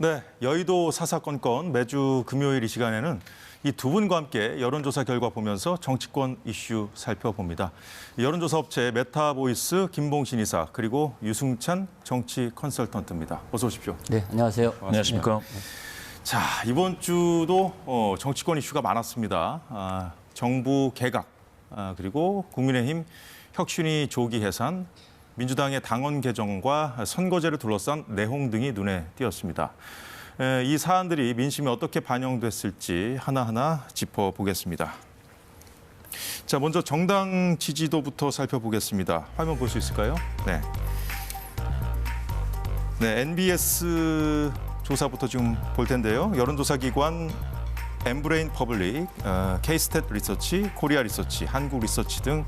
네, 여의도 사사건건 매주 금요일 이 시간에는 이 두 분과 함께 여론조사 결과 보면서 정치권 이슈 살펴봅니다. 여론조사 업체 메타보이스 김봉신 이사 그리고 유승찬 정치 컨설턴트입니다. 어서 오십시오. 네, 안녕하세요. 안녕하십니까. 자, 이번 주도 정치권 이슈가 많았습니다. 정부 개각, 그리고 국민의힘 혁신위 조기 해산, 민주당의 당원 개정과 선거제를 둘러싼 내홍 등이 눈에 띄었습니다. 이 사안들이 민심에 어떻게 반영됐을지 하나하나 짚어보겠습니다. 자, 먼저 정당 지지도부터 살펴보겠습니다. 화면 볼 수 있을까요? 네. 네, NBS 조사부터 지금 볼 텐데요. 여론조사 기관 엠브레인 퍼블릭, K스탯 리서치, 코리아 리서치, 한국 리서치 등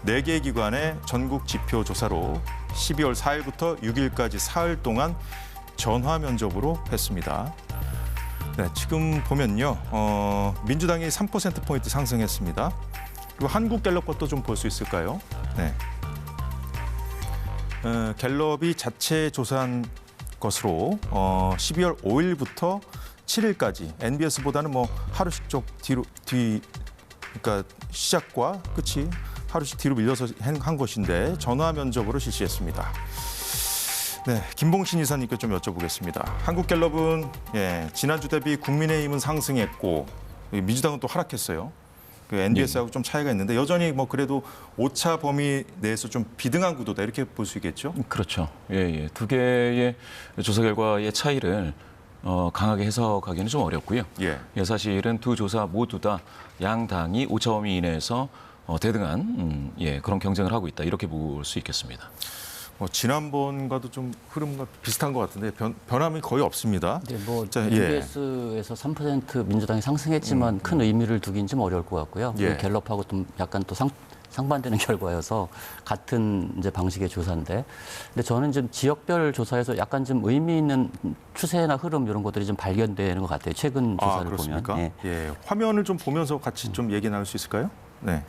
4개 기관의 전국 지표 조사로 12월 4일부터 6일까지 사흘 동안 전화 면접으로 했습니다. 네, 지금 보면요. 민주당이 3%포인트 상승했습니다. 그리고 한국갤럽 것도 좀 볼 수 있을까요? 네. 갤럽이 자체 조사한 것으로 12월 5일부터 7일까지 NBS보다는 뭐 하루씩 좀 그러니까 시작과 끝이 하루씩 뒤로 밀려서 한 것인데 전화 면접으로 실시했습니다. 네, 김봉신 이사님께 좀 여쭤보겠습니다. 한국갤럽은 지난주 대비 국민의힘은 상승했고 민주당은 또 하락했어요. 그 NBS하고 좀 차이가 있는데 여전히 뭐 그래도 오차 범위 내에서 좀 비등한 구도다 이렇게 볼 수 있겠죠? 그렇죠. 예. 두 개의 조사 결과의 차이를 강하게 해석하기는 좀 어렵고요. 사실은 두 조사 모두 다 양당이 오차 범위 이내에서 대등한 그런 경쟁을 하고 있다 이렇게 볼 수 있겠습니다. 지난번과도 좀 흐름과 비슷한 것 같은데 변함이 거의 없습니다. 네, NBS에서 3% 민주당이 상승했지만 큰 의미를 두긴 좀 어려울 것 같고요. 갤럽하고 좀 약간 또 상반되는 결과여서 같은 이제 방식의 조사인데, 근데 저는 좀 지역별 조사에서 약간 좀 의미 있는 추세나 흐름 이런 것들이 좀 발견되는 것 같아요. 최근 조사를 그렇습니까? 보면. 화면을 좀 보면서 같이 좀 얘기 나눌 수 있을까요? 네.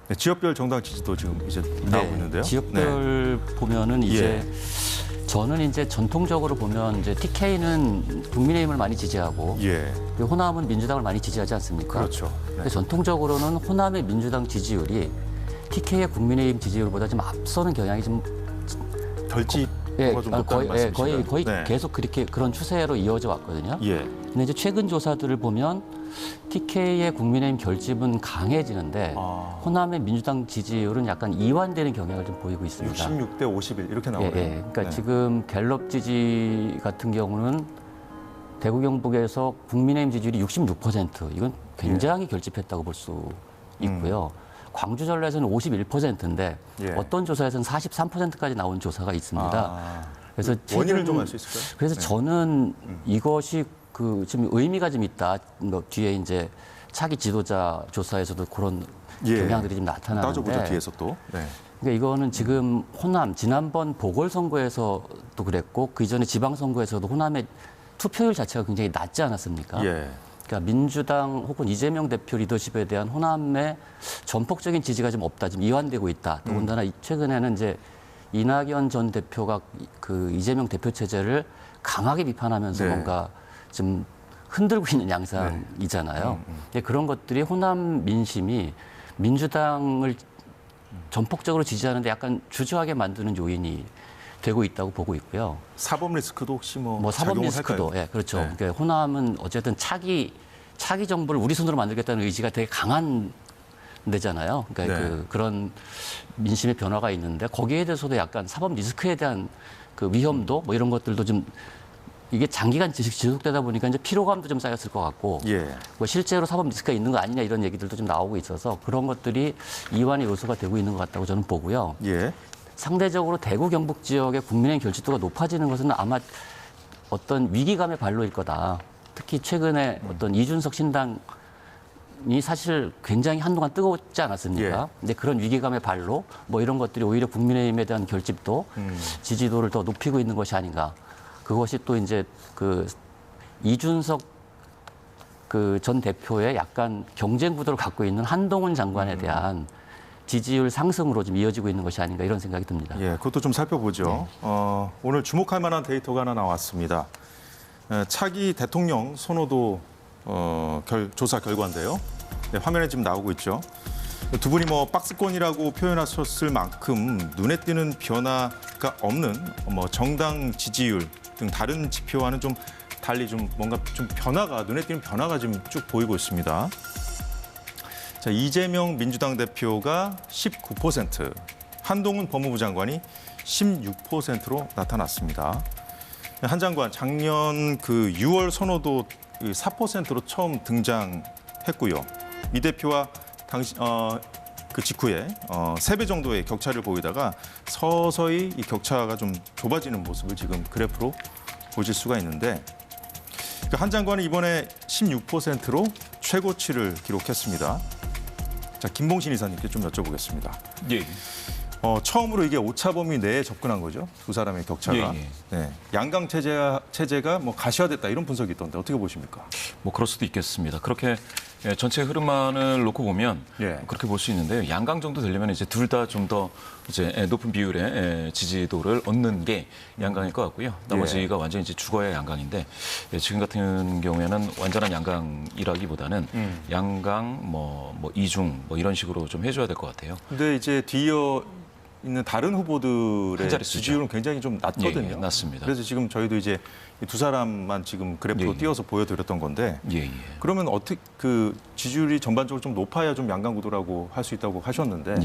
네, 지역별 정당 지지도 지금 이제 나오고 있는데요. 지역별 보면은 이제 저는 이제 전통적으로 보면 이제 TK는 국민의힘을 많이 지지하고 그리고 호남은 민주당을 많이 지지하지 않습니까? 그렇죠. 근데 전통적으로는 호남의 민주당 지지율이 TK의 국민의힘 지지율보다 좀 앞서는 경향이 좀 결집도가 좀 높다는 말씀이신가요? 거의 계속 그런 추세로 이어져 왔거든요. 근데 이제 최근 조사들을 보면 TK의 국민의힘 결집은 강해지는데 호남의 민주당 지지율은 약간 이완되는 경향을 좀 보이고 있습니다. 66대 51 이렇게 나오네요. 그러니까 지금 갤럽 지지 같은 경우는 대구 경북에서 국민의힘 지지율이 66%. 이건 굉장히 결집했다고 볼 수 있고요. 광주 전라에서는 51%인데 어떤 조사에서는 43%까지 나온 조사가 있습니다. 그래서 원인을 좀 알 수 있을까요? 그래서 저는 이것이 지금 의미가 좀 있다. 뒤에 이제 차기 지도자 조사에서도 그런 경향들이 좀 나타나는데. 따져보자 뒤에서 또. 그러니까 이거는 지금 호남 지난번 보궐선거에서도 그랬고 그 이전에 지방선거에서도 호남의 투표율 자체가 굉장히 낮지 않았습니까? 그러니까 민주당 혹은 이재명 대표 리더십에 대한 호남의 전폭적인 지지가 좀 없다, 좀 이완되고 있다. 더군다나 최근에는 이제 이낙연 전 대표가 그 이재명 대표 체제를 강하게 비판하면서 뭔가 좀 흔들고 있는 양상이잖아요. 근데 그런 것들이 호남 민심이 민주당을 전폭적으로 지지하는데 약간 주저하게 만드는 요인이 되고 있다고 보고 있고요. 사법 리스크도 혹시 사법 리스크도 그렇죠. 그러니까 호남은 어쨌든 차기 정부를 우리 손으로 만들겠다는 의지가 되게 강한 데잖아요. 그러니까 그런 민심의 변화가 있는데 거기에 대해서도 약간 사법 리스크에 대한 그 위험도 이런 것들도 좀 이게 장기간 지속되다 보니까 이제 피로감도 좀 쌓였을 것 같고 실제로 사법 리스크가 있는 거 아니냐 이런 얘기들도 좀 나오고 있어서 그런 것들이 이완의 요소가 되고 있는 것 같다고 저는 보고요. 상대적으로 대구 경북 지역의 국민의힘 결집도가 높아지는 것은 아마 어떤 위기감의 발로일 거다. 특히 최근에 어떤 이준석 신당이 사실 굉장히 한동안 뜨거웠지 않았습니까? 근데 그런 위기감의 발로 이런 것들이 오히려 국민의힘에 대한 결집도 지지도를 더 높이고 있는 것이 아닌가. 그것이 또 이제 이준석 전 대표의 약간 경쟁 구도를 갖고 있는 한동훈 장관에 대한 지지율 상승으로 좀 이어지고 있는 것이 아닌가 이런 생각이 듭니다. 예, 그것도 좀 살펴보죠. 오늘 주목할 만한 데이터가 하나 나왔습니다. 차기 대통령 선호도 조사 결과인데요. 네, 화면에 지금 나오고 있죠. 두 분이 뭐 박스권이라고 표현하셨을 만큼 눈에 띄는 변화가 없는 정당 지지율 등 다른 지표와는 좀 달리 좀 뭔가 좀 변화가 눈에 띄는 변화가 지금 쭉 보이고 있습니다. 자, 이재명 민주당 대표가 19%, 한동훈 법무부 장관이 16%로 나타났습니다. 한 장관 작년 그 6월 선호도 4%로 처음 등장했고요. 이 대표와 그 직후에 3배 정도의 격차를 보이다가 서서히 이 격차가 좀 좁아지는 모습을 지금 그래프로 보실 수가 있는데 한 장관은 이번에 16%로 최고치를 기록했습니다. 자, 김봉신 이사님께 좀 여쭤보겠습니다. 예. 처음으로 이게 오차 범위 내에 접근한 거죠. 두 사람의 격차가. 예. 네. 양강 체제가 뭐 가시화됐다 이런 분석이 있던데 어떻게 보십니까? 뭐 그럴 수도 있겠습니다. 그렇게 전체 흐름만을 놓고 보면 그렇게 볼 수 있는데요. 양강 정도 되려면 이제 둘 다 좀 더 이제 높은 비율의 지지도를 얻는 게 양강일 것 같고요. 나머지가 완전히 이제 죽어야 양강인데 지금 같은 경우에는 완전한 양강이라기보다는 양강 뭐 이중 뭐 이런 식으로 좀 해줘야 될 것 같아요. 근데 이제 뒤이어 있는 다른 후보들의 지지율은 굉장히 좀 낮거든요. 예, 낮습니다. 그래서 지금 저희도 이제 두 사람만 지금 그래프로 띄워서 보여드렸던 건데 그러면 어떻게 그 지지율이 전반적으로 좀 높아야 좀 양강 구도라고 할 수 있다고 하셨는데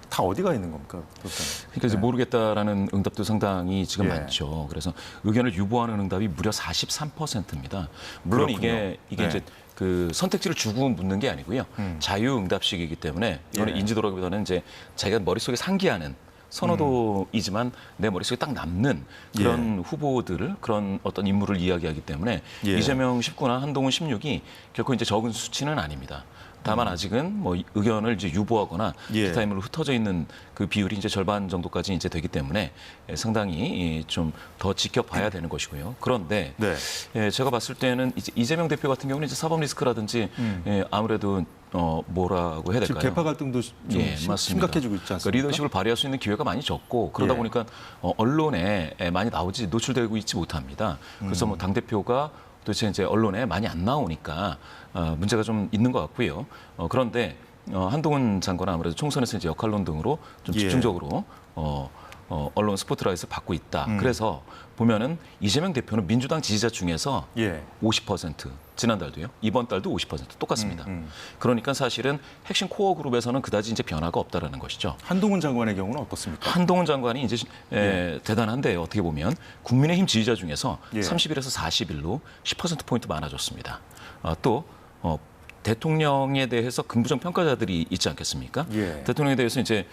다 어디가 있는 겁니까? 그러니까 이제 모르겠다라는 응답도 상당히 지금 많죠. 그래서 의견을 유보하는 응답이 무려 43%입니다. 물론 그렇군요. 이게 이제 그 선택지를 주고 묻는 게 아니고요. 자유응답식이기 때문에 이거는 인지도라기보다는 이제 자기가 머릿속에 상기하는 선호도이지만 내 머릿속에 딱 남는 그런 후보들을 그런 어떤 인물을 이야기하기 때문에 이재명 19나 한동훈 16이 결코 이제 적은 수치는 아닙니다. 다만 아직은 뭐 의견을 이제 유보하거나 기타 인물로 흩어져 있는 그 비율이 이제 절반 정도까지 이제 되기 때문에 상당히 좀 더 지켜봐야 되는 것이고요. 그런데 제가 봤을 때는 이제 이재명 대표 같은 경우는 이제 사법 리스크라든지 아무래도 뭐라고 해야 될까요? 지금 개파 갈등도 좀 심각해지고 있지 않습니까? 그러니까 리더십을 발휘할 수 있는 기회가 많이 적고 그러다 보니까 언론에 많이 나오지 노출되고 있지 못합니다. 그래서 뭐 당 대표가 도대체 이제 언론에 많이 안 나오니까 문제가 좀 있는 것 같고요. 그런데 한동훈 장관은 아무래도 총선에서 이제 역할론 등으로 좀 집중적으로 언론 스포트라이트를 받고 있다. 그래서 보면은 이재명 대표는 민주당 지지자 중에서 50%, 지난달도요. 이번 달도 50% 똑같습니다. 그러니까 사실은 핵심 코어 그룹에서는 그다지 이제 변화가 없다라는 것이죠. 한동훈 장관의 경우는 어떻습니까? 한동훈 장관이 이제 대단한데 어떻게 보면 국민의힘 지지자 중에서 31에서 41로 10%포인트 많아졌습니다. 또 대통령에 대해서 긍부정 평가자들이 있지 않겠습니까? 대통령에 대해서 이제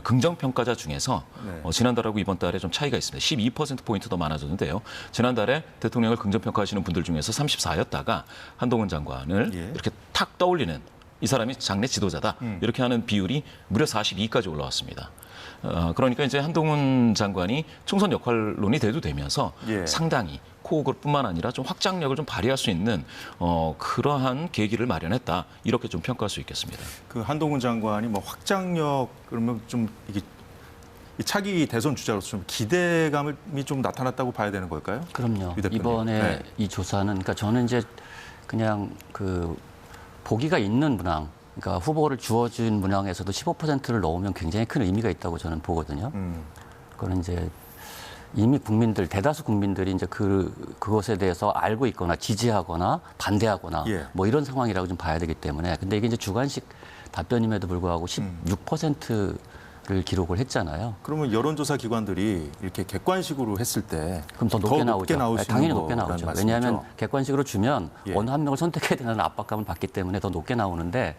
긍정 평가자 중에서 지난달하고 이번 달에 좀 차이가 있습니다. 12%포인트 더 많아졌는데요. 지난달에 대통령을 긍정 평가하시는 분들 중에서 34였다가 한동훈 장관을 이렇게 탁 떠올리는 이 사람이 장래 지도자다. 이렇게 하는 비율이 무려 42까지 올라왔습니다. 그러니까 이제 한동훈 장관이 총선 역할론이 되면서 상당히 코어그룹뿐만 아니라 좀 확장력을 좀 발휘할 수 있는 그러한 계기를 마련했다. 이렇게 좀 평가할 수 있겠습니다. 그 한동훈 장관이 뭐 확장력 그러면 좀 이게 차기 대선 주자로서 좀 기대감이 좀 나타났다고 봐야 되는 걸까요? 그럼요. 이번에 이 조사는 그러니까 저는 이제 그냥 그 보기가 있는 문항, 그러니까 후보를 주어진 문항에서도 15%를 넣으면 굉장히 큰 의미가 있다고 저는 보거든요. 그거는 이제 이미 국민들, 대다수 국민들이 이제 그것에 대해서 알고 있거나 지지하거나 반대하거나 뭐 이런 상황이라고 좀 봐야 되기 때문에. 근데 이게 이제 주관식 답변임에도 불구하고 16%를 기록을 했잖아요. 그러면 여론조사 기관들이 이렇게 객관식으로 했을 때 그럼 더 높게 나오죠. 당연히 높게 나오죠. 말씀이죠? 왜냐하면 객관식으로 주면 어느 한 명을 선택해야 되는 압박감을 받기 때문에 더 높게 나오는데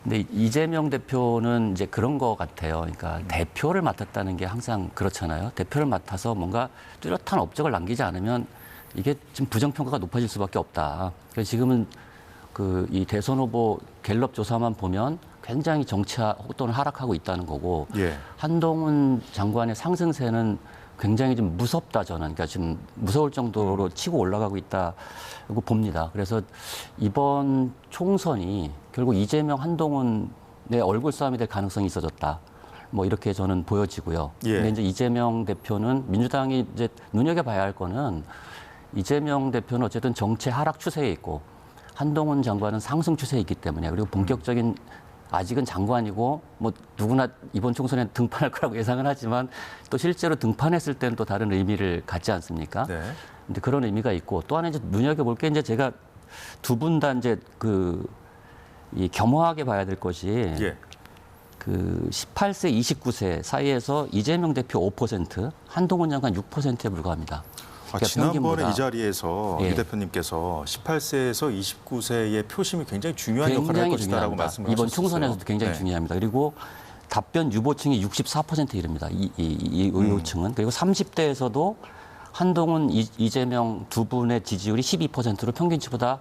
근데 이재명 대표는 이제 그런 것 같아요. 그러니까 대표를 맡았다는 게 항상 그렇잖아요. 대표를 맡아서 뭔가 뚜렷한 업적을 남기지 않으면 이게 좀 부정평가가 높아질 수밖에 없다. 그래서 지금은 이 대선 후보 갤럽 조사만 보면 굉장히 정치화 또는 하락하고 있다는 거고 한동훈 장관의 상승세는 굉장히 좀 무섭다 저는. 그러니까 지금 무서울 정도로 치고 올라가고 있다고 봅니다. 그래서 이번 총선이 결국 이재명, 한동훈 내 얼굴 싸움이 될 가능성이 있어졌다. 뭐 이렇게 저는 보여지고요. 예. 근데 이제 이재명 대표는 민주당이 이제 눈여겨봐야 할 거는 이재명 대표는 어쨌든 정치 하락 추세에 있고 한동훈 장관은 상승 추세에 있기 때문에 그리고 본격적인 아직은 장관이고 뭐 누구나 이번 총선에 등판할 거라고 예상은 하지만 또 실제로 등판했을 때는 또 다른 의미를 갖지 않습니까? 네. 근데 그런 의미가 있고 또 하나 이제 눈여겨볼 게 이제 제가 두 분 다 이제 이 겸허하게 봐야 될 것이 예. 그 18세, 29세 사이에서 이재명 대표 5%, 한동훈 장관 6%에 불과합니다. 그러니까 지난번에 평균보다. 이 자리에서 예. 이 대표님께서 18세에서 29세의 표심이 굉장히 중요한 역할을 할 굉장히 것이다라고 중요합니다. 말씀을 이번 하셨어요. 총선에서도 굉장히 네. 중요합니다. 그리고 답변 유보층이 64%에 이릅니다. 이 의료층은. 그리고 30대에서도 한동훈, 이재명 두 분의 지지율이 12%로 평균치보다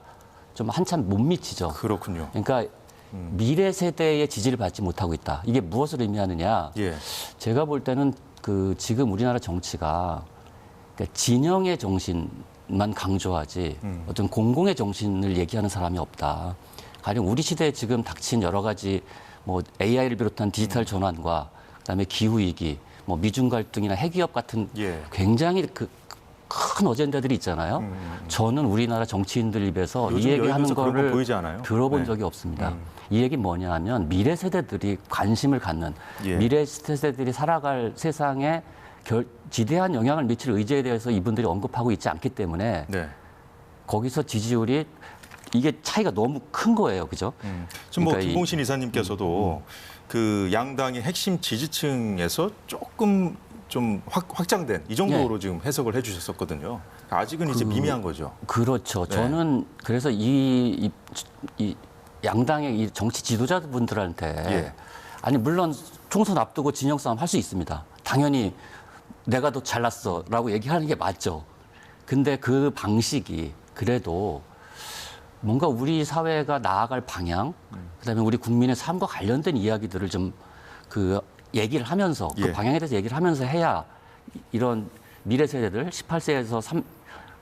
좀 한참 못 미치죠. 그렇군요. 그러니까 미래 세대의 지지를 받지 못하고 있다. 이게 무엇을 의미하느냐? 예. 제가 볼 때는 지금 우리나라 정치가 그러니까 진영의 정신만 강조하지 어떤 공공의 정신을 얘기하는 사람이 없다. 가령 우리 시대에 지금 닥친 여러 가지 뭐 AI를 비롯한 디지털 전환과 그다음에 기후 위기, 뭐 미중 갈등이나 핵위협 같은 예. 굉장히 큰 어젠다들이 있잖아요. 저는 우리나라 정치인들 입에서 이 요즘 얘기하는 여행에서 그런 거 거를 보이지 않아요? 들어본 네. 적이 없습니다. 이 얘기 뭐냐 하면 미래 세대들이 관심을 갖는 예. 미래 세대들이 살아갈 세상에 지대한 영향을 미칠 의제에 대해서 이분들이 언급하고 있지 않기 때문에 네. 거기서 지지율이 이게 차이가 너무 큰 거예요. 그죠? 지금 뭐 그러니까 김봉신 이사님께서도 그 양당의 핵심 지지층에서 조금 좀 확장된 이 정도로 지금 해석을 해주셨었거든요. 아직은 이제 미미한 거죠. 그렇죠. 네. 저는 그래서 이 양당의 이 정치 지도자분들한테 예. 아니 물론 총선 앞두고 진영 싸움 할 수 있습니다. 당연히 내가 더 잘났어라고 얘기하는 게 맞죠. 근데 그 방식이 그래도 뭔가 우리 사회가 나아갈 방향, 그다음에 우리 국민의 삶과 관련된 이야기들을 좀 얘기를 하면서 그 예. 방향에 대해서 얘기를 하면서 해야 이런 미래 세대들 18세에서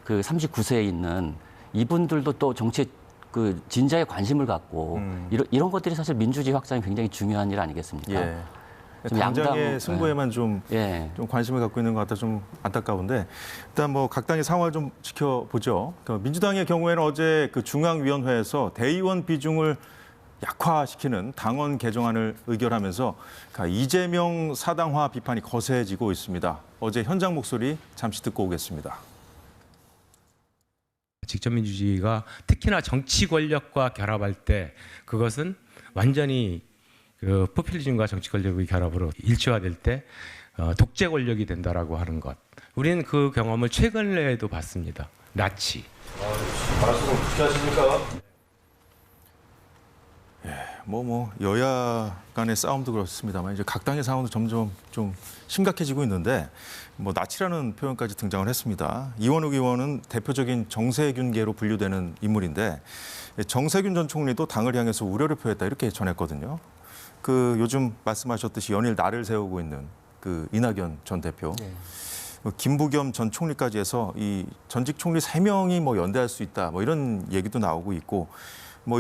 39세에 있는 이분들도 또 정치에 진지하게 관심을 갖고 이런 것들이 사실 민주주의 확장이 굉장히 중요한 일 아니겠습니까? 예. 지금 당장의 양당, 승부에만 좀 관심을 갖고 있는 것 같아 좀 안타까운데 일단 뭐 각 당의 상황을 좀 지켜보죠. 민주당의 경우에는 어제 중앙위원회에서 대의원 비중을 약화시키는 당원 개정안을 의결하면서 이재명 사당화 비판이 거세지고 있습니다. 어제 현장 목소리 잠시 듣고 오겠습니다. 직접 민주주의가 특히나 정치 권력과 결합할 때 그것은 완전히 포퓰리즘과 정치 권력의 결합으로 일치화될 때 독재 권력이 된다라고 하는 것. 우리는 그 경험을 최근에도 봤습니다. 나치. 말씀을 어떻게 하십니까? 여야 간의 싸움도 그렇습니다만 이제 각 당의 상황도 점점 좀 심각해지고 있는데 나치라는 표현까지 등장을 했습니다. 이원욱 의원은 대표적인 정세균계로 분류되는 인물인데 정세균 전 총리도 당을 향해서 우려를 표했다 이렇게 전했거든요. 요즘 말씀하셨듯이 연일 날을 세우고 있는 이낙연 전 대표, 김부겸 전 총리까지 해서 이 전직 총리 3명이 연대할 수 있다 이런 얘기도 나오고 있고.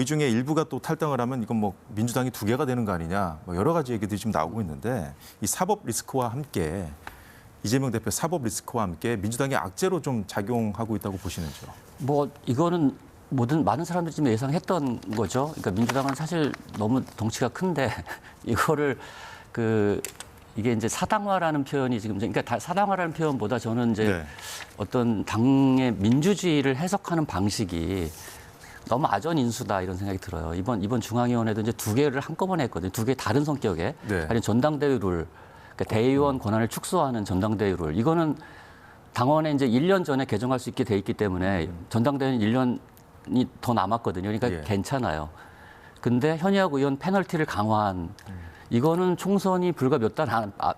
이 중에 일부가 또 탈당을 하면 이건 민주당이 2개가 되는 거 아니냐 여러 가지 얘기들이 지금 나오고 있는데 이 사법 리스크와 함께 이재명 대표 사법 리스크와 함께 민주당의 악재로 좀 작용하고 있다고 보시는지요? 이거는 많은 사람들이 지금 예상했던 거죠. 그러니까 민주당은 사실 너무 덩치가 큰데 이거를 이게 이제 사당화라는 표현이 지금 그러니까 사당화라는 표현보다 저는 이제 어떤 당의 민주주의를 해석하는 방식이 너무 아전인수다 이런 생각이 들어요. 이번 중앙위원회도 이제 2개를 한꺼번에 했거든요. 2개 다른 성격의 아니 전당대회 룰, 그러니까 대의원 권한을 축소하는 전당대회 룰. 이거는 당원에 이제 1년 전에 개정할 수 있게 돼 있기 때문에 전당대회는 1년이 더 남았거든요. 그러니까 괜찮아요. 근데 현역 의원 페널티를 강화한 이거는 총선이 불과 몇 달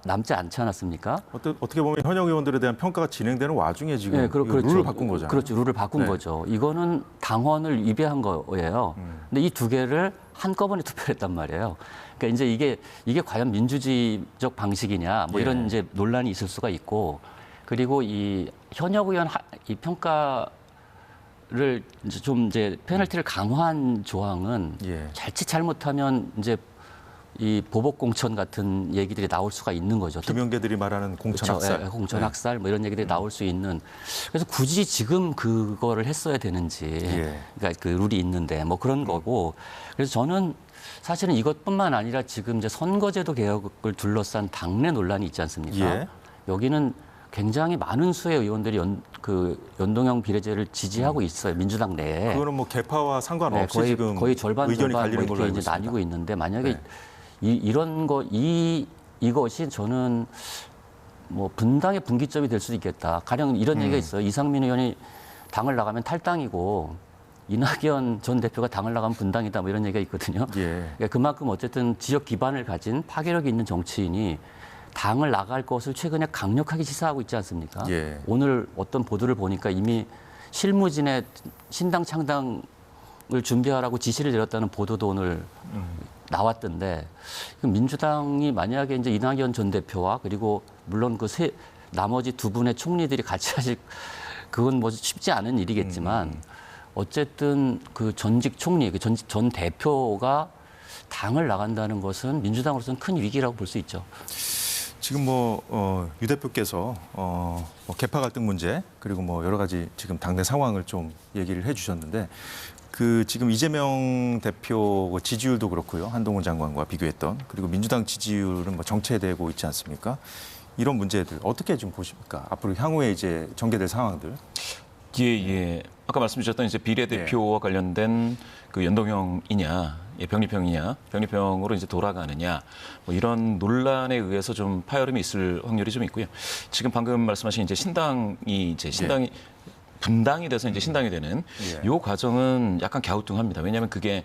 남지 않지 않았습니까? 어떻게 보면 현역 의원들에 대한 평가가 진행되는 와중에 지금 그렇죠. 룰을 바꾼 거잖아요. 그렇죠. 룰을 바꾼 거죠. 이거는 당원을 위배한 거예요. 근데 이 2개를 한꺼번에 투표했단 말이에요. 그러니까 이제 이게 과연 민주주의적 방식이냐 이런 이제 논란이 있을 수가 있고 그리고 이 현역 의원 이 평가를 이제 페널티를 강화한 조항은 자칫 잘못하면 이제 이 보복 공천 같은 얘기들이 나올 수가 있는 거죠. 김영계들이 말하는 공천 그렇죠. 학살. 예, 공천 학살 뭐 이런 얘기들이 나올 수 있는. 그래서 굳이 지금 그거를 했어야 되는지. 그러니까 그 룰이 있는데 뭐 그런 거고. 그래서 저는 사실은 이것뿐만 아니라 지금 이제 선거제도 개혁을 둘러싼 당내 논란이 있지 않습니까? 여기는 굉장히 많은 수의 의원들이 연동형 비례제를 지지하고 있어요. 민주당 내에. 그거는 뭐 개파와 상관없이 네, 지금 거의 절반 의견이 뭐 갈리는 걸로 이렇게 알고 이제 나뉘고 있습니다. 있는데 만약에 이런 거 이것이 저는 뭐 분당의 분기점이 될 수도 있겠다. 가령 이런 얘기가 있어요. 이상민 의원이 당을 나가면 탈당이고 이낙연 전 대표가 당을 나가면 분당이다. 뭐 이런 얘기가 있거든요. 그러니까 그만큼 어쨌든 지역 기반을 가진 파괴력이 있는 정치인이 당을 나갈 것을 최근에 강력하게 시사하고 있지 않습니까? 오늘 어떤 보도를 보니까 이미 실무진의 신당 창당을 준비하라고 지시를 내렸다는 보도도 오늘 나왔던데 민주당이 만약에 이제 이낙연 전 대표와 그리고 물론 그 나머지 두 분의 총리들이 같이 하실 그건 뭐 쉽지 않은 일이겠지만 어쨌든 그 전직 총리, 전 대표가 당을 나간다는 것은 민주당으로서는 큰 위기라고 볼 수 있죠. 지금 유 대표께서 뭐 개파 갈등 문제 그리고 뭐 여러 가지 지금 당내 상황을 좀 얘기를 해주셨는데 그 지금 이재명 대표 지지율도 그렇고요. 한동훈 장관과 비교했던 그리고 민주당 지지율은 뭐 정체되고 있지 않습니까? 이런 문제들 어떻게 좀 보십니까? 앞으로 향후에 이제 전개될 상황들. 예. 아까 말씀주셨던 이제 비례대표와 관련된 그 연동형이냐, 병립형으로 이제 돌아가느냐, 뭐 이런 논란에 의해서 좀 파열음이 있을 확률이 좀 있고요. 지금 방금 말씀하신 이제 신당이 분당이 돼서 이제 신당이 되는 이 과정은 약간 갸우뚱합니다. 왜냐하면 그게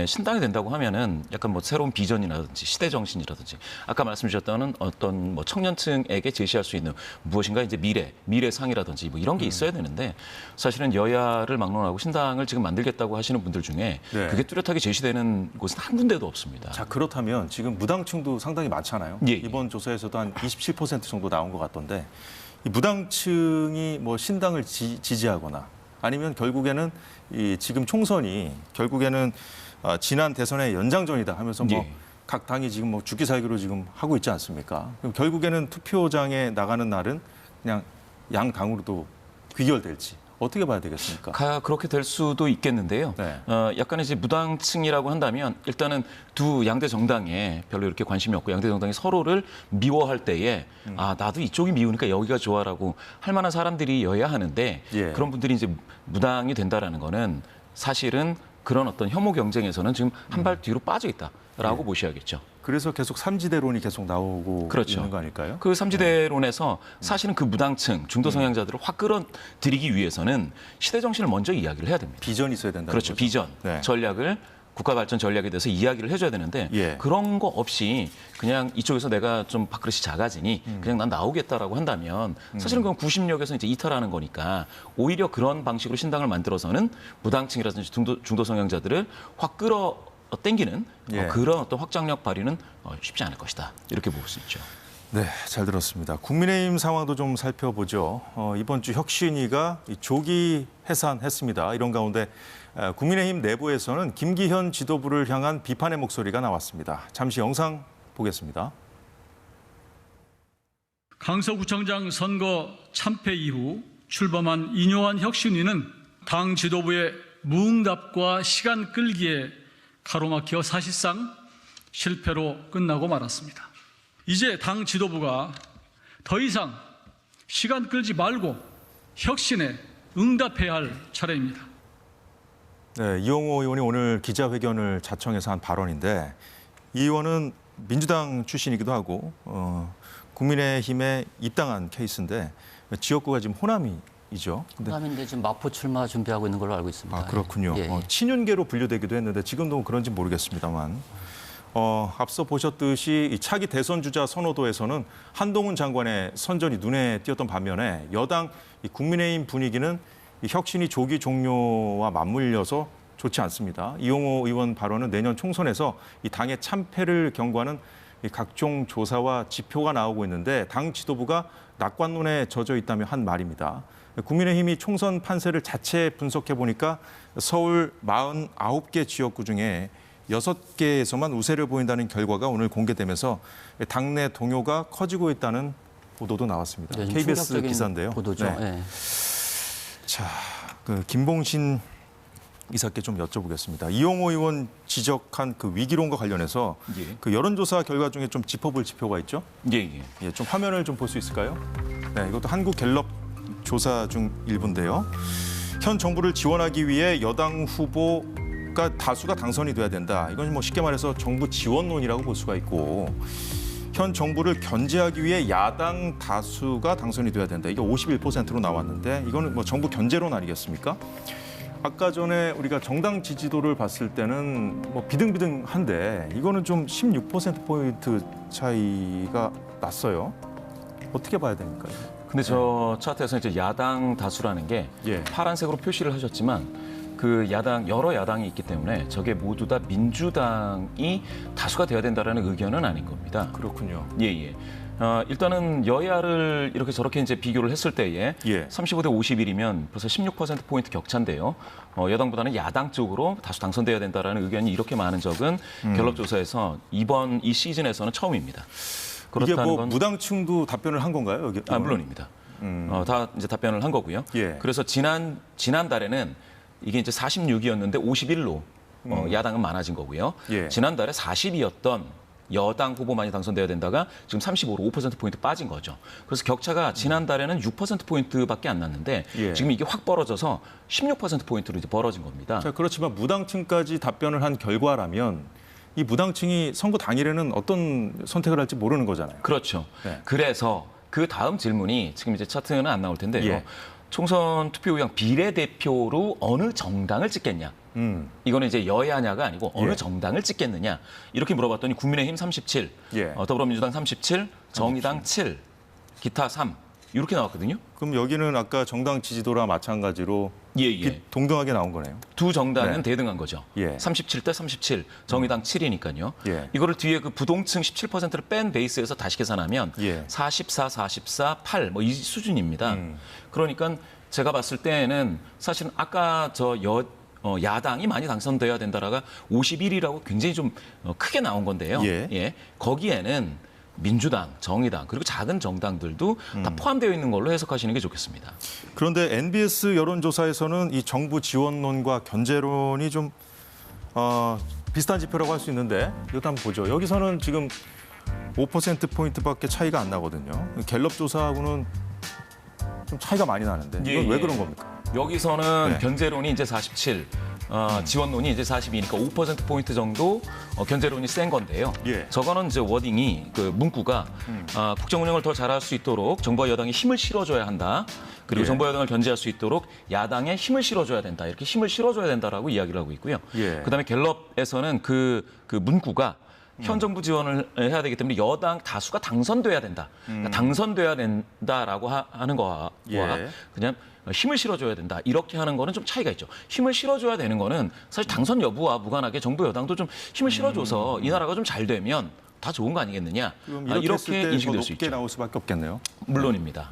신당이 된다고 하면은 약간 뭐 새로운 비전이라든지 시대 정신이라든지 아까 말씀 주셨던 어떤 뭐 청년층에게 제시할 수 있는 무엇인가 이제 미래상이라든지 뭐 이런 게 있어야 되는데 사실은 여야를 막론하고 신당을 지금 만들겠다고 하시는 분들 중에 그게 뚜렷하게 제시되는 곳은 한 군데도 없습니다. 자, 그렇다면 지금 무당층도 상당히 많잖아요. 이번 조사에서도 한 27% 정도 나온 것 같던데 이 무당층이 뭐 신당을 지지하거나 아니면 결국에는 지금 총선이 결국에는 지난 대선의 연장전이다 하면서 뭐 각 당이 지금 뭐 죽기 살기로 지금 하고 있지 않습니까? 그럼 결국에는 투표장에 나가는 날은 그냥 양 당으로도 귀결될지 어떻게 봐야 되겠습니까? 그렇게 될 수도 있겠는데요. 약간 이제 무당층이라고 한다면 일단은 두 양대 정당에 별로 이렇게 관심이 없고 양대 정당이 서로를 미워할 때에 나도 이쪽이 미우니까 여기가 좋아라고 할 만한 사람들이 여야 하는데 그런 분들이 이제 무당이 된다라는 거는 사실은 그런 어떤 혐오 경쟁에서는 지금 한 발 뒤로 빠져 있다라고 보셔야겠죠. 그래서 계속 삼지대론이 계속 나오고 있는 거 아닐까요? 그 삼지대론에서 사실은 그 무당층, 중도 성향자들을 확 끌어들이기 위해서는 시대 정신을 먼저 이야기를 해야 됩니다. 비전이 있어야 된다는 그렇죠. 거죠. 비전, 전략을 국가 발전 전략에 대해서 이야기를 해줘야 되는데 그런 거 없이 그냥 이쪽에서 내가 좀 밥그릇이 작아지니 그냥 난 나오겠다라고 한다면 사실은 그건 구심력에서 이제 이탈하는 거니까 오히려 그런 방식으로 신당을 만들어서는 무당층이라든지 중도 성향자들을 확 땡기는 그런 어떤 확장력 발휘는 쉽지 않을 것이다. 이렇게 볼 수 있죠. 네, 잘 들었습니다. 국민의힘 상황도 좀 살펴보죠. 이번 주 혁신위가 조기 해산했습니다. 이런 가운데 국민의힘 내부에서는 김기현 지도부를 향한 비판의 목소리가 나왔습니다. 잠시 영상 보겠습니다. 강서구청장 선거 참패 이후 출범한 이뇨한 혁신위는 당 지도부의 무응답과 시간 끌기에 가로막혀 사실상 실패로 끝나고 말았습니다. 이제 당 지도부가 더 이상 시간 끌지 말고 혁신에 응답해야 할 차례입니다. 네, 이용호 의원이 오늘 기자회견을 자청해서 한 발언인데 이 의원은 민주당 출신이기도 하고 국민의힘에 입당한 케이스인데 지역구가 지금 호남이죠. 호남인데 지금 마포 출마 준비하고 있는 걸로 알고 있습니다. 그렇군요. 친윤계로 분류되기도 했는데 지금도 그런지 모르겠습니다만 앞서 보셨듯이 이 차기 대선 주자 선호도에서는 한동훈 장관의 선전이 눈에 띄었던 반면에 여당 국민의힘 분위기는 이 혁신이 조기 종료와 맞물려서 좋지 않습니다. 이용호 의원 발언은 내년 총선에서 이 당의 참패를 경고하는 이 각종 조사와 지표가 나오고 있는데 당 지도부가 낙관론에 젖어 있다며 한 말입니다. 국민의힘이 총선 판세를 자체 분석해 보니까 서울 49개 지역구 중에 6개에서만 우세를 보인다는 결과가 오늘 공개되면서 당내 동요가 커지고 있다는 보도도 나왔습니다. 네, KBS 충격적인 기사인데요. 보도죠. 네. 네. 자, 그 김봉신 이사께 좀 여쭤보겠습니다. 이용호 의원 지적한 그 위기론과 관련해서 예. 그 여론조사 결과 중에 좀 짚어볼 지표가 있죠? 예. 예, 좀 화면을 좀 볼 수 있을까요? 네, 이것도 한국갤럽 조사 중 일부인데요. 현 정부를 지원하기 위해 여당 후보가 다수가 당선이 돼야 된다. 이건 뭐 쉽게 말해서 정부 지원론이라고 볼 수가 있고, 현 정부를 견제하기 위해 야당 다수가 당선이 돼야 된다. 이게 51%로 나왔는데 이거는 뭐 정부 견제론 아니겠습니까? 아까 전에 우리가 정당 지지도를 봤을 때는 뭐 비등비등한데 이거는 좀 16%포인트 차이가 났어요. 어떻게 봐야 됩니까? 근데 저 차트에서 이제 야당 다수라는 게 예. 파란색으로 표시를 하셨지만 그 야당 여러 야당이 있기 때문에 저게 모두 다 민주당이 다수가 돼야 된다라는 의견은 아닌 겁니다. 그렇군요. 예. 일단은 여야를 이렇게 저렇게 이제 비교를 했을 때에 예. 35대 51이면 벌써 16%포인트 격차인데요. 여당보다는 야당 쪽으로 다수 당선돼야 된다라는 의견이 이렇게 많은 적은 갤럽 조사에서 이번 이 시즌에서는 처음입니다. 이게 그렇다는 뭐 건 무당층도 답변을 한 건가요? 여기? 물론입니다. 다 이제 답변을 한 거고요. 예. 그래서 지난달에는 이게 이제 46이었는데 51로 야당은 많아진 거고요. 예. 지난달에 40이었던 여당 후보만이 당선돼야 된다가 지금 35로 5%포인트 빠진 거죠. 그래서 격차가 지난달에는 6%포인트밖에 안 났는데 예. 지금 이게 확 벌어져서 16%포인트로 이제 벌어진 겁니다. 자, 그렇지만 무당층까지 답변을 한 결과라면 이 무당층이 선거 당일에는 어떤 선택을 할지 모르는 거잖아요. 그렇죠. 네. 그래서 그 다음 질문이 지금 이제 차트는 안 나올 텐데요. 예. 총선 투표 의향 비례대표로 어느 정당을 찍겠냐. 이거는 이제 여야냐가 아니고 어느 예. 정당을 찍겠느냐. 이렇게 물어봤더니 국민의힘 37, 예. 더불어민주당 37, 정의당 7, 기타 3 이렇게 나왔거든요. 그럼 여기는 아까 정당 지지도랑 마찬가지로 예. 동등하게 나온 거네요. 두 정당은 네. 대등한 거죠. 예. 37대 37, 정의당 7이니까요. 예. 이거를 뒤에 그 부동층 17%를 뺀 베이스에서 다시 계산하면 예. 44, 44, 8 뭐 이 수준입니다. 그러니까 제가 봤을 때는 사실은 아까 야당이 많이 당선돼야 된다라가 51이라고 굉장히 좀 크게 나온 건데요. 예. 거기에는 민주당, 정의당 그리고 작은 정당들도 다 포함되어 있는 걸로 해석하시는 게 좋겠습니다. 그런데 NBS 여론조사에서는 이 정부 지원론과 견제론이 좀 비슷한 지표라고 할 수 있는데 이것도 한번 보죠. 여기서는 지금 5%포인트밖에 차이가 안 나거든요. 갤럽 조사하고는 좀 차이가 많이 나는데 이건 왜 그런 겁니까? 여기서는 네. 견제론이 이제 47, 지원론이 이제 42니까 5%포인트 정도 견제론이 센 건데요. 예. 저거는 이제 워딩이 그 문구가 국정 운영을 더 잘할 수 있도록 정부와 여당이 힘을 실어줘야 한다. 그리고 예. 정부와 여당을 견제할 수 있도록 야당에 힘을 실어줘야 된다. 이렇게 힘을 실어줘야 된다라고 이야기를 하고 있고요. 예. 그다음에 갤럽에서는 그 문구가 현 정부 지원을 해야 되기 때문에 여당 다수가 당선돼야 된다. 그러니까 당선돼야 된다라고 하는 거와 예. 그냥 힘을 실어줘야 된다. 이렇게 하는 거는 좀 차이가 있죠. 힘을 실어줘야 되는 거는 사실 당선 여부와 무관하게 정부 여당도 좀 힘을 실어줘서 이 나라가 좀 잘 되면 다 좋은 거 아니겠느냐. 그럼 이렇게 했을 때 더 인식될 수 높게 있죠. 나올 수밖에 없겠네요. 물론입니다.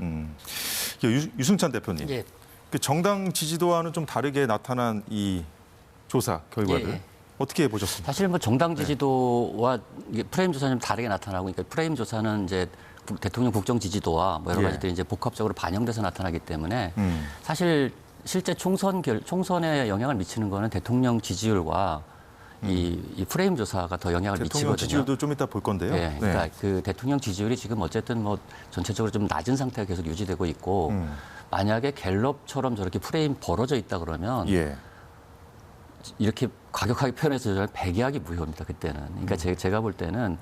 유승찬 대표님, 예. 그 정당 지지도와는 좀 다르게 나타난 이 조사 결과들 예. 어떻게 보셨습니까? 사실 뭐 정당 지지도와 이게 프레임 조사는 좀 다르게 나타나고, 그러니까 프레임 조사는 이제 대통령 국정 지지도와 뭐 여러 예. 가지들이 이제 복합적으로 반영돼서 나타나기 때문에 사실 실제 총선에 영향을 미치는 거는 대통령 지지율과 이 프레임 조사가 더 영향을 대통령 미치거든요. 지지율도 좀 이따 볼 건데요. 네, 그러니까 그 대통령 지지율이 지금 어쨌든 뭐 전체적으로 좀 낮은 상태가 계속 유지되고 있고, 만약에 갤럽처럼 저렇게 프레임 벌어져 있다 그러면 예. 이렇게 과격하게 표현해서 백약이 무효입니다. 그때는. 그러니까 제가 볼 때는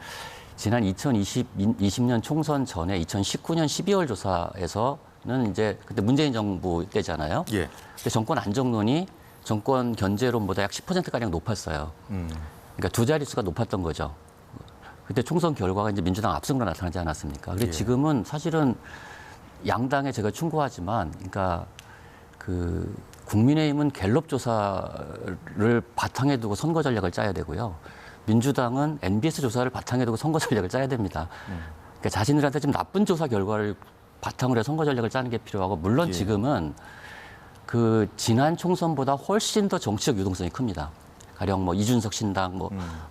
지난 2020년 총선 전에 2019년 12월 조사에서는 이제 그때 문재인 정부 때잖아요. 예. 근데 정권 안정론이 정권 견제론보다 약 10%가량 높았어요. 그러니까 두 자릿수가 높았던 거죠. 그때 총선 결과가 이제 민주당 압승으로 나타나지 않았습니까? 근데 예. 지금은 사실은 양당에 제가 충고하지만, 그러니까 그 국민의힘은 갤럽 조사를 바탕에 두고 선거 전략을 짜야 되고요. 민주당은 NBS 조사를 바탕에 두고 선거 전략을 짜야 됩니다. 그러니까 자신들한테 좀 나쁜 조사 결과를 바탕으로 해서 선거 전략을 짜는 게 필요하고, 물론 지금은 그 지난 총선보다 훨씬 더 정치적 유동성이 큽니다. 가령 뭐 이준석 신당,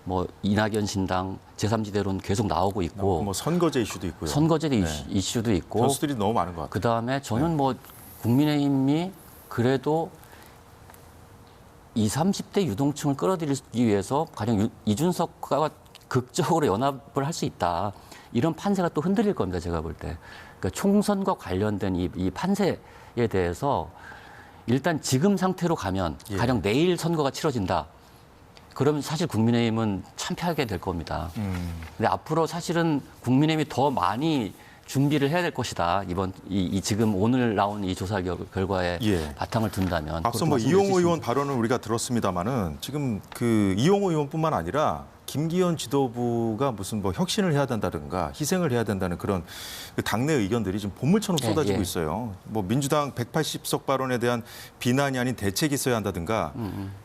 뭐 이낙연 신당, 제3지대론 계속 나오고 있고, 뭐 선거제 이슈도 있고요. 선거제 네. 이슈도 있고, 변수들이 너무 많은 것 같아요. 그 다음에 저는 뭐 국민의힘이 그래도 20, 30대 유동층을 끌어들이기 위해서 가령 이준석과 극적으로 연합을 할 수 있다. 이런 판세가 또 흔들릴 겁니다. 제가 볼 때. 그러니까 총선과 관련된 이 판세에 대해서 일단 지금 상태로 가면 가령 내일 선거가 치러진다. 그러면 사실 국민의힘은 참패하게 될 겁니다. 근데 앞으로 사실은 국민의힘이 더 많이 준비를 해야 될 것이다. 이번 지금 오늘 나온 이 조사 결과에 바탕을 둔다면. 앞서 뭐 이용호 의원 발언을 우리가 들었습니다마는 지금 그 이용호 의원뿐만 아니라 김기현 지도부가 무슨 뭐 혁신을 해야 된다든가 희생을 해야 된다는 그런 당내 의견들이 지금 본물처럼 쏟아지고 있어요. 뭐 민주당 180석 발언에 대한 비난이 아닌 대책이 있어야 한다든가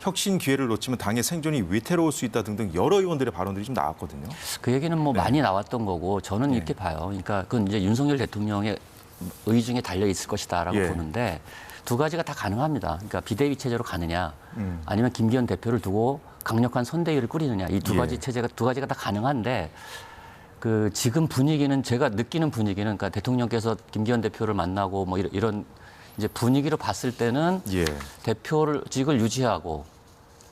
혁신 기회를 놓치면 당의 생존이 위태로울 수 있다 등등 여러 의원들의 발언들이 좀 나왔거든요. 그 얘기는 뭐 많이 나왔던 거고 저는 이렇게 봐요. 그러니까 그건 이제 윤석열 대통령의 의중에 달려 있을 것이다라고 보는데 두 가지가 다 가능합니다. 그러니까 비대위 체제로 가느냐 아니면 김기현 대표를 두고 강력한 선대위를 꾸리느냐 이 두 가지 두 가지가 다 가능한데 그 지금 분위기는 제가 느끼는 분위기는 그러니까 대통령께서 김기현 대표를 만나고 뭐 이런 이제 분위기로 봤을 때는 대표직을 유지하고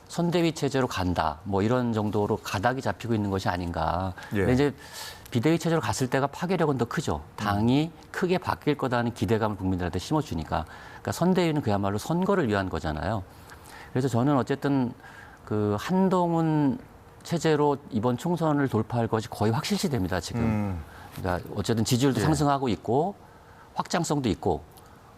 선대위 체제로 간다 뭐 이런 정도로 가닥이 잡히고 있는 것이 아닌가. 근데 이제 비대위 체제로 갔을 때가 파괴력은 더 크죠. 당이 크게 바뀔 거다는 기대감을 국민들한테 심어주니까. 그러니까 선대위는 그야말로 선거를 위한 거잖아요. 그래서 저는 어쨌든 그 한동훈 체제로 이번 총선을 돌파할 것이 거의 확실시됩니다, 지금. 그러니까 어쨌든 지지율도 상승하고 있고 확장성도 있고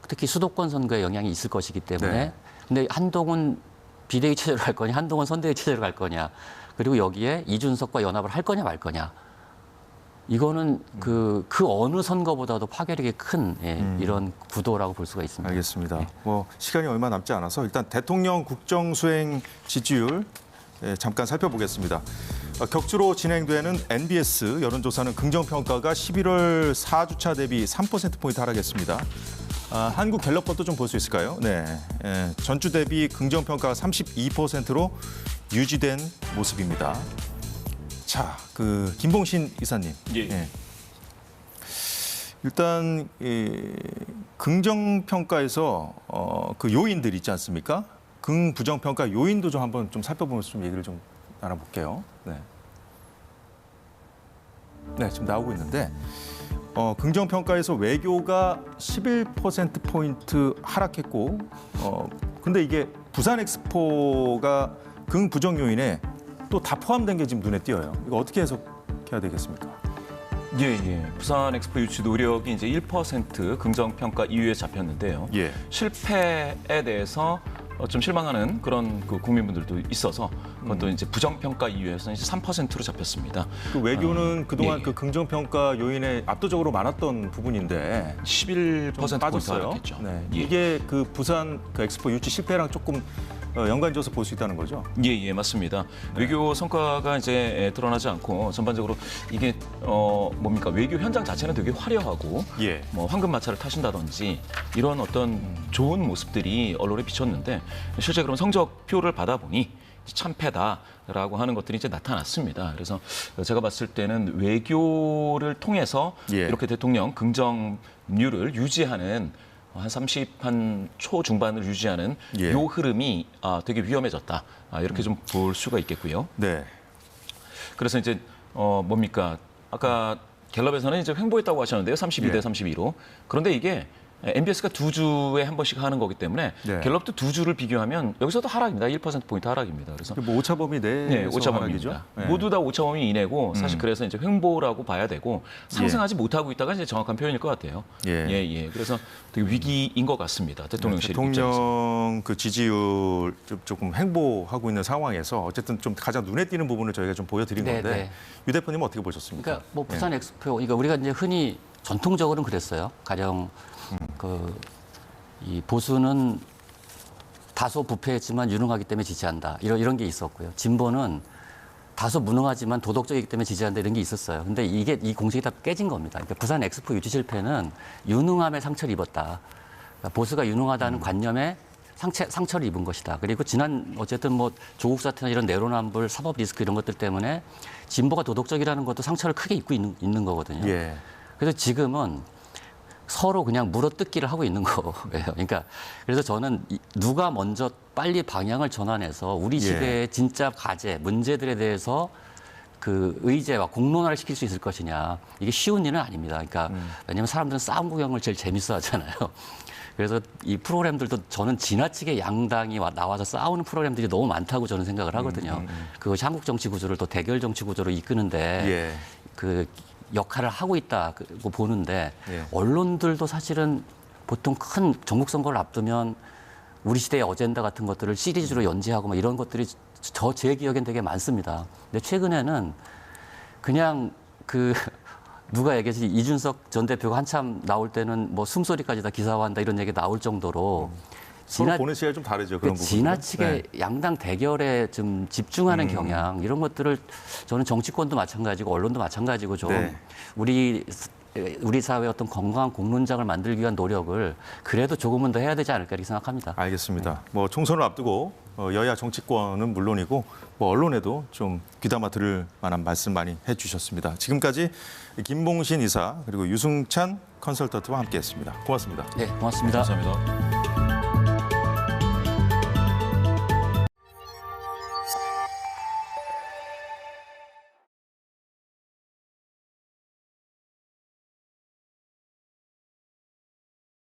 특히 수도권 선거에 영향이 있을 것이기 때문에 근데 한동훈 비대위 체제로 갈 거냐, 한동훈 선대위 체제로 갈 거냐, 그리고 여기에 이준석과 연합을 할 거냐 말 거냐. 이거는 그 어느 선거보다도 파괴력이 큰 이런 구도라고 볼 수가 있습니다. 알겠습니다. 뭐 시간이 얼마 남지 않아서 일단 대통령 국정수행 지지율 잠깐 살펴보겠습니다. 격주로 진행되는 NBS 여론조사는 긍정평가가 11월 4주차 대비 3%포인트 하락했습니다. 한국갤럽것도 좀 볼 수 있을까요? 네, 전주 대비 긍정평가가 32%로 유지된 모습입니다. 자, 그 김봉신 이사님. 일단 긍정평가에서 그 요인들 있지 않습니까? 긍부정평가 요인도 좀 한번 좀 살펴보면서 좀 얘기를 좀 나눠볼게요. 네, 지금 나오고 있는데 긍정평가에서 외교가 11%포인트 하락했고 근데 이게 부산 엑스포가 긍부정 요인에 또 다 포함된 게 지금 눈에 띄어요. 이거 어떻게 해석해야 되겠습니까? 부산 엑스포 유치 노력이 이제 1% 긍정평가 이유에 잡혔는데요. 실패에 대해서 좀 실망하는 그런 그 국민분들도 있어서 그것도 이제 부정평가 이유에서 이제 3%로 잡혔습니다. 그 외교는 그동안 그 긍정평가 요인에 압도적으로 많았던 부분인데 11% 빠졌어요. 하락했죠. 이게 그 부산 그 엑스포 유치 실패랑 조금 연관지어서 볼 수 있다는 거죠? 맞습니다. 외교 성과가 이제 드러나지 않고 전반적으로 이게 뭡니까 외교 현장 자체는 되게 화려하고 뭐 황금 마차를 타신다든지 이런 어떤 좋은 모습들이 언론에 비쳤는데 실제 그럼 성적표를 받아보니 참패다라고 하는 것들이 이제 나타났습니다. 그래서 제가 봤을 때는 외교를 통해서 이렇게 대통령 긍정률을 유지하는 한 30한 초중반을 유지하는 요 흐름이 되게 위험해졌다. 이렇게 좀 볼 수가 있겠고요. 그래서 이제 뭡니까 아까 갤럽에서는 이제 횡보했다고 하셨는데요. 32대 32로. 그런데 이게 MBS가 2주에 한 번씩 하는 거기 때문에 갤럽도 2주를 비교하면 여기서도 하락입니다. 1%포인트 하락입니다. 그래서 뭐 오차범위 내에서 오차범위죠. 모두 다 오차범위 이내고 사실 그래서 이제 횡보라고 봐야 되고 상승하지 못하고 있다가 이제 정확한 표현일 것 같아요. 그래서 되게 위기인 것 같습니다. 대통령실 입장에서. 대통령 그 지지율 조금 횡보하고 있는 상황에서 어쨌든 좀 가장 눈에 띄는 부분을 저희가 좀 보여드린 건데 유 대표님은 어떻게 보셨습니까? 그러니까 뭐 부산 엑스포, 그러니까 우리가 이제 흔히 전통적으로는 그랬어요. 가령 이 보수는 다소 부패했지만 유능하기 때문에 지지한다. 이런 게 있었고요. 진보는 다소 무능하지만 도덕적이기 때문에 지지한다 이런 게 있었어요. 근데 이 공식이 다 깨진 겁니다. 그러니까 부산 엑스포 유치 실패는 유능함에 상처를 입었다. 그러니까 보수가 유능하다는 관념에 상처를 입은 것이다. 그리고 지난 어쨌든 뭐 조국 사태나 이런 내로남불, 사법 리스크 이런 것들 때문에 진보가 도덕적이라는 것도 상처를 크게 입고 있는 거거든요. 예. 그래서 지금은 서로 그냥 물어뜯기를 하고 있는 거예요. 그러니까 그래서 저는 누가 먼저 빨리 방향을 전환해서 우리 시대의 진짜 과제, 문제들에 대해서 그 의제와 공론화를 시킬 수 있을 것이냐. 이게 쉬운 일은 아닙니다. 그러니까 왜냐하면 사람들은 싸움 구경을 제일 재밌어 하잖아요. 그래서 이 프로그램들도 저는 지나치게 양당이 나와서 싸우는 프로그램들이 너무 많다고 저는 생각을 하거든요. 그것이 한국 정치 구조를 또 대결 정치 구조로 이끄는데 그 역할을 하고 있다고 보는데 언론들도 사실은 보통 큰 전국 선거를 앞두면 우리 시대의 어젠다 같은 것들을 시리즈로 연재하고 막 이런 것들이 제 기억엔 되게 많습니다. 근데 최근에는 그냥 그 누가 얘기했지 이준석 전 대표가 한참 나올 때는 뭐 숨소리까지 다 기사화한다 이런 얘기 나올 정도로 서로 보는 시각이 좀 다르죠. 그런 부분. 지나치게 양당 대결에 좀 집중하는 경향 이런 것들을 저는 정치권도 마찬가지고 언론도 마찬가지고 좀 우리 사회의 어떤 건강한 공론장을 만들기 위한 노력을 그래도 조금은 더 해야 되지 않을까 이렇게 생각합니다. 알겠습니다. 뭐 총선을 앞두고 여야 정치권은 물론이고 뭐 언론에도 좀 귀담아 들을 만한 말씀 많이 해주셨습니다. 지금까지 김봉신 이사 그리고 유승찬 컨설턴트와 함께했습니다. 고맙습니다. 네, 고맙습니다. 감사합니다.